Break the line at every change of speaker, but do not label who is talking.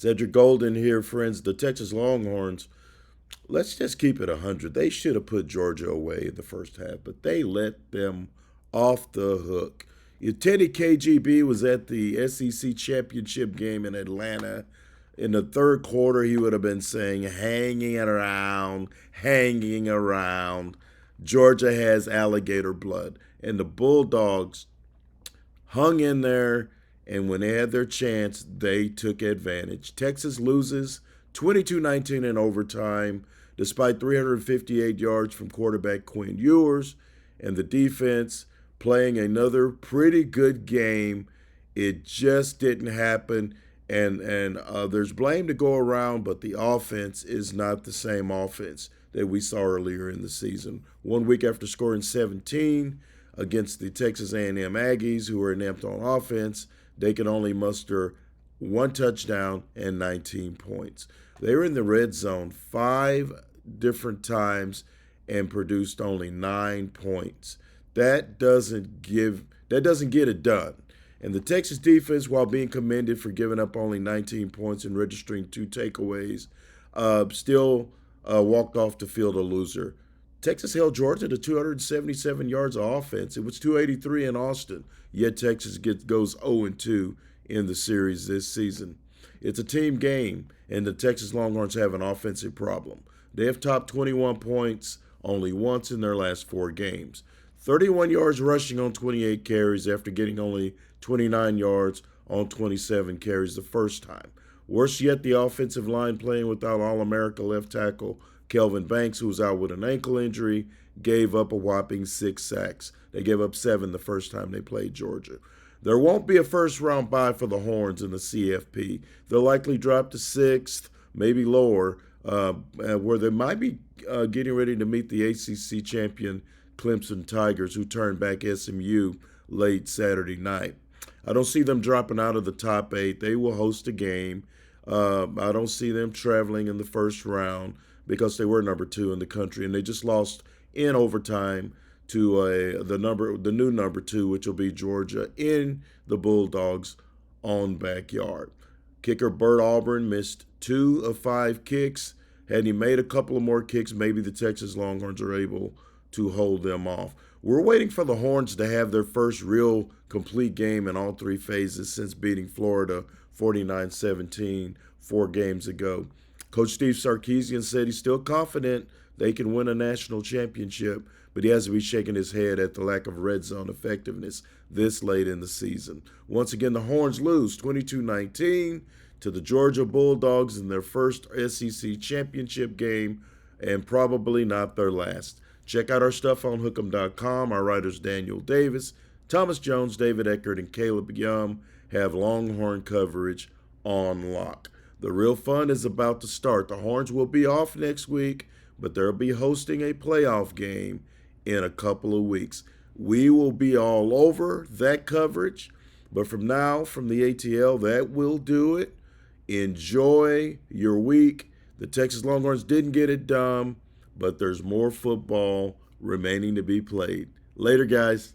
Cedric Golden here, friends. The Texas Longhorns, let's just keep it 100. They should have put Georgia away in the first half, but they let them off the hook. If Teddy KGB was at the SEC championship game in Atlanta in the third quarter, he would have been saying, hanging around, hanging around. Georgia has alligator blood. And the Bulldogs hung in there, and when they had their chance, they took advantage. Texas loses 22-19 in overtime, despite 358 yards from quarterback Quinn Ewers, and the defense playing another pretty good game. It just didn't happen, and there's blame to go around, but the offense is not the same offense that we saw earlier in the season. 1 week after scoring 17 against the Texas A&M Aggies, who were inept on offense, they can only muster one touchdown and 19 points. They were in the red zone 5 different times and produced only 9 points. That doesn't get it done. And the Texas defense, while being commended for giving up only 19 points and registering 2 takeaways, still walked off the field a loser. Texas held Georgia to 277 yards of offense. It was 283 in Austin, yet Texas goes 0-2 in the series this season. It's a team game, and the Texas Longhorns have an offensive problem. They have topped 21 points only once in their last 4 games. 31 yards rushing on 28 carries after getting only 29 yards on 27 carries the first time. Worse yet, the offensive line playing without All-America left tackle Kelvin Banks, who was out with an ankle injury, gave up a whopping 6 sacks. They gave up 7 the first time they played Georgia. There won't be a first-round bye for the Horns in the CFP. They'll likely drop to 6th, maybe lower, where they might be getting ready to meet the ACC champion Clemson Tigers, who turned back SMU late Saturday night. I don't see them dropping out of the top 8. They will host a game. I don't see them traveling in the first round because they were number 2 in the country, and they just lost in overtime to the new number 2, which will be Georgia, in the Bulldogs' own backyard. Kicker Bert Auburn missed 2 of 5 kicks. Had he made a couple of more kicks, maybe the Texas Longhorns are able to hold them off. We're waiting for the Horns to have their first real complete game in all 3 phases since beating Florida 49-17 4 games ago. Coach Steve Sarkisian said he's still confident they can win a national championship, but he has to be shaking his head at the lack of red zone effectiveness this late in the season. Once again, the Horns lose 22-19 to the Georgia Bulldogs in their first SEC championship game, and probably not their last. Check out our stuff on hook'em.com. Our writers Daniel Davis, Thomas Jones, David Eckert, and Caleb Yum have Longhorn coverage on lock. The real fun is about to start. The Horns will be off next week, but they'll be hosting a playoff game in a couple of weeks. We will be all over that coverage, but from now, from the ATL, that will do it. Enjoy your week. The Texas Longhorns didn't get it done, but there's more football remaining to be played. Later, guys.